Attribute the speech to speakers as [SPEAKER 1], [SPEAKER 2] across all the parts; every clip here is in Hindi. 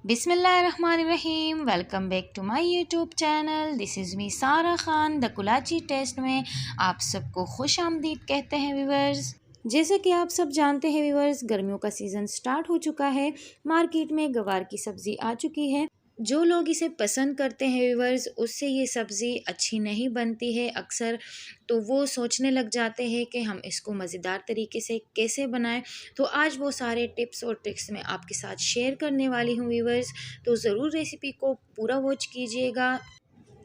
[SPEAKER 1] बिस्मिल्लाहिर्रहमानिर्रहीम। Welcome back to my YouTube channel. This is me Sara Khan. The Kolachi test में आप सबको खुश आमदीद कहते हैं व्यूवर्स। जैसे कि आप सब जानते हैं व्यूवर्स, गर्मियों का सीज़न स्टार्ट हो चुका है। मार्केट में गवार की सब्ज़ी आ चुकी है। जो लोग इसे पसंद करते हैं व्यूवर्स, उससे ये सब्ज़ी अच्छी नहीं बनती है अक्सर, तो वो सोचने लग जाते हैं कि हम इसको मज़ेदार तरीके से कैसे बनाएं। तो आज वो सारे टिप्स और ट्रिक्स मैं आपके साथ शेयर करने वाली हूँ व्यूवर्स। तो ज़रूर रेसिपी को पूरा वॉच कीजिएगा।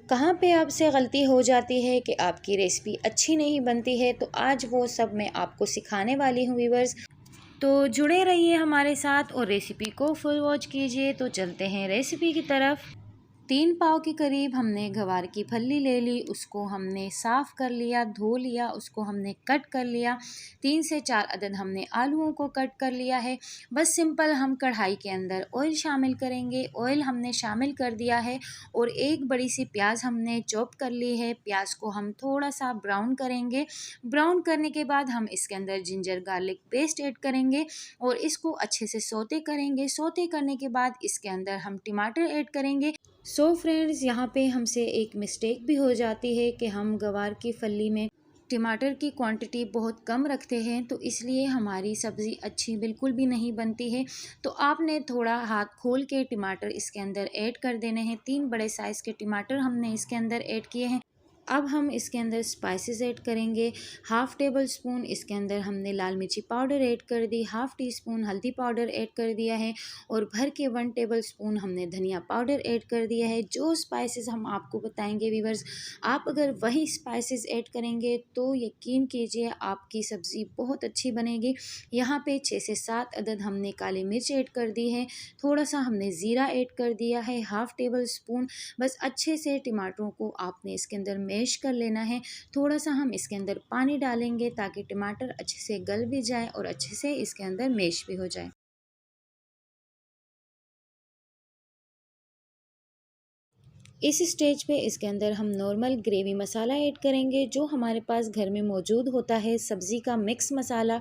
[SPEAKER 1] कहाँ पे आपसे गलती हो जाती है कि आपकी रेसिपी अच्छी नहीं बनती है, तो आज वो सब मैं आपको सिखाने वाली हूँ व्यूवर्स। तो जुड़े रहिए हमारे साथ और रेसिपी को फुल वॉच कीजिए। तो चलते हैं रेसिपी की तरफ। 3 पाव के करीब हमने गवार की फली ले ली, उसको हमने साफ़ कर लिया, धो लिया, उसको हमने कट कर लिया। 3 से 4 अदद हमने आलूओं को कट कर लिया है। बस सिंपल हम कढ़ाई के अंदर ऑयल शामिल करेंगे। ऑयल हमने शामिल कर दिया है और एक बड़ी सी प्याज हमने चॉप कर ली है। प्याज को हम थोड़ा सा ब्राउन करेंगे। ब्राउन करने के बाद हम इसके अंदर जिंजर गार्लिक पेस्ट ऐड करेंगे और इसको अच्छे से सौते करेंगे। सौते करने के बाद इसके अंदर हम टमाटर ऐड करेंगे। फ्रेंड्स, यहाँ पे हमसे एक मिस्टेक भी हो जाती है कि हम गवार की फली में टमाटर की क्वांटिटी बहुत कम रखते हैं, तो इसलिए हमारी सब्ज़ी अच्छी बिल्कुल भी नहीं बनती है। तो आपने थोड़ा हाथ खोल के टमाटर इसके अंदर ऐड कर देने हैं। 3 बड़े साइज़ के टमाटर हमने इसके अंदर ऐड किए हैं। अब हम इसके अंदर स्पाइसेस ऐड करेंगे। हाफ़ टेबल स्पून इसके अंदर हमने लाल मिर्ची पाउडर ऐड कर दी, हाफ़ टी स्पून हल्दी पाउडर ऐड कर दिया है और भर के 1 टेबल स्पून हमने धनिया पाउडर ऐड कर दिया है। जो स्पाइसेस हम आपको बताएंगे व्यूअर्स, आप अगर वही स्पाइसेस ऐड करेंगे तो यकीन कीजिए आपकी सब्ज़ी बहुत अच्छी बनेगी। यहाँ पे 6 से 7 अदद हमने काली मिर्च ऐड कर दी है। थोड़ा सा हमने ज़ीरा ऐड कर दिया है, हाफ़ टेबल स्पून। बस अच्छे से टमाटरों को आपने इसके अंदर मैश कर लेना है। थोड़ा सा हम इसके अंदर पानी डालेंगे ताकि टमाटर अच्छे से गल भी जाए और अच्छे से इसके अंदर मैश भी हो जाए। इस स्टेज पे इसके अंदर हम नॉर्मल ग्रेवी मसाला ऐड करेंगे, जो हमारे पास घर में मौजूद होता है सब्ज़ी का मिक्स मसाला।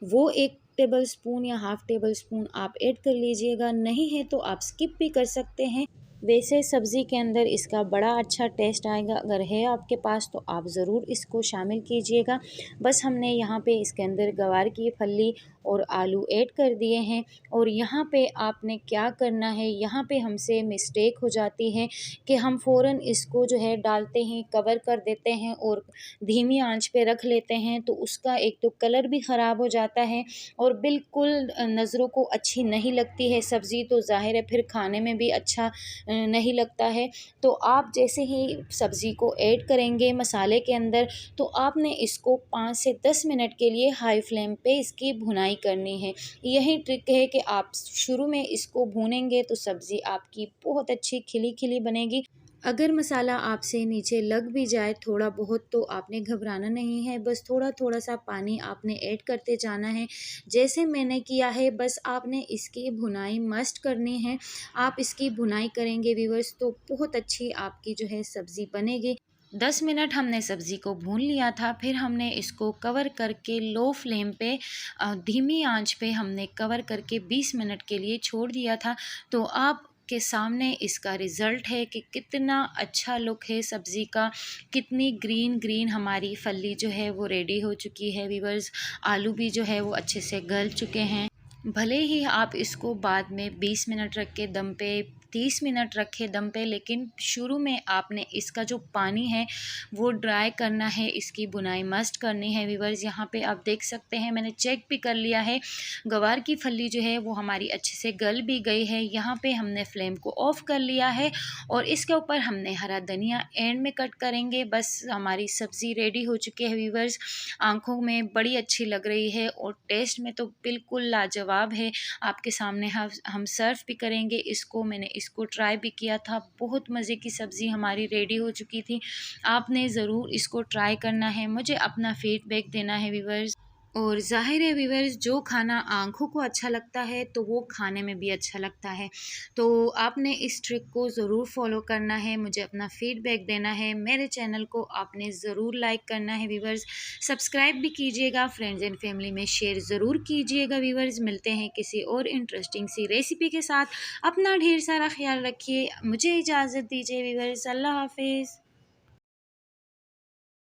[SPEAKER 1] वो 1 टेबल स्पून या हाफ़ टेबल स्पून आप ऐड कर लीजिएगा। नहीं है तो आप स्किप भी कर सकते हैं। वैसे सब्ज़ी के अंदर इसका बड़ा अच्छा टेस्ट आएगा। अगर है आपके पास तो आप ज़रूर इसको शामिल कीजिएगा। बस हमने यहाँ पे इसके अंदर गवार की फली और आलू ऐड कर दिए हैं। और यहाँ पे आपने क्या करना है, यहाँ पे हमसे मिस्टेक हो जाती है कि हम फ़ौरन इसको जो है डालते हैं, कवर कर देते हैं और धीमी आंच पे रख लेते हैं, तो उसका एक तो कलर भी ख़राब हो जाता है और बिल्कुल नज़रों को अच्छी नहीं लगती है सब्ज़ी। तो ज़ाहिर है फिर खाने में भी अच्छा नहीं लगता है। तो आप जैसे ही सब्ज़ी को ऐड करेंगे मसाले के अंदर, तो आपने इसको 5 से 10 मिनट के लिए हाई फ्लेम पे इसकी भुनाई करनी है। यही ट्रिक है कि आप शुरू में इसको भूनेंगे तो सब्ज़ी आपकी बहुत अच्छी खिली-खिली बनेगी। अगर मसाला आपसे नीचे लग भी जाए थोड़ा बहुत, तो आपने घबराना नहीं है। बस थोड़ा-थोड़ा सा पानी आपने ऐड करते जाना है, जैसे मैंने किया है। बस आपने इसकी भुनाई मस्ट करनी है। आप इसकी भुनाई करेंगे व्यूअर्स तो बहुत अच्छी आपकी जो है सब्ज़ी बनेगी। 10 मिनट हमने सब्ज़ी को भून लिया था, फिर हमने इसको कवर करके लो फ्लेम पे धीमी आंच पे हमने कवर करके 20 मिनट के लिए छोड़ दिया था। तो आप के सामने इसका रिज़ल्ट है कि कितना अच्छा लुक है सब्ज़ी का, कितनी ग्रीन ग्रीन हमारी फली जो है वो रेडी हो चुकी है व्यूअर्स। आलू भी जो है वो अच्छे से गल चुके हैं। भले ही आप इसको बाद में 20 मिनट रख के दम पे, 30 मिनट रखे दम पे, लेकिन शुरू में आपने इसका जो पानी है वो ड्राई करना है, इसकी बुनाई मस्ट करनी है व्यूअर्स। यहाँ पे आप देख सकते हैं मैंने चेक भी कर लिया है, गवार की फली जो है वो हमारी अच्छे से गल भी गई है। यहाँ पे हमने फ्लेम को ऑफ़ कर लिया है और इसके ऊपर हमने हरा धनिया एंड में कट करेंगे। बस हमारी सब्ज़ी रेडी हो चुकी है व्यूअर्स। आँखों में बड़ी अच्छी लग रही है और टेस्ट में तो बिल्कुल लाजवाब है। आपके सामने हम सर्व भी करेंगे इसको। मैंने इसको ट्राई भी किया था, बहुत मज़े की सब्ज़ी हमारी रेडी हो चुकी थी। आपने ज़रूर इसको ट्राई करना है, मुझे अपना फीडबैक देना है व्यूअर्स। और ज़ाहिर है व्यूअर्स, जो खाना आँखों को अच्छा लगता है तो वो खाने में भी अच्छा लगता है। तो आपने इस ट्रिक को ज़रूर फ़ॉलो करना है, मुझे अपना फ़ीडबैक देना है, मेरे चैनल को आपने ज़रूर लाइक करना है व्यूअर्स, सब्सक्राइब भी कीजिएगा, फ्रेंड्स एंड फैमिली में शेयर ज़रूर कीजिएगा व्यूअर्स। मिलते हैं किसी और इंटरेस्टिंग सी रेसिपी के साथ। अपना ढेर सारा ख़्याल रखिए, मुझे इजाज़त दीजिए व्यूअर्स, अल्लाह हाफ़िज़।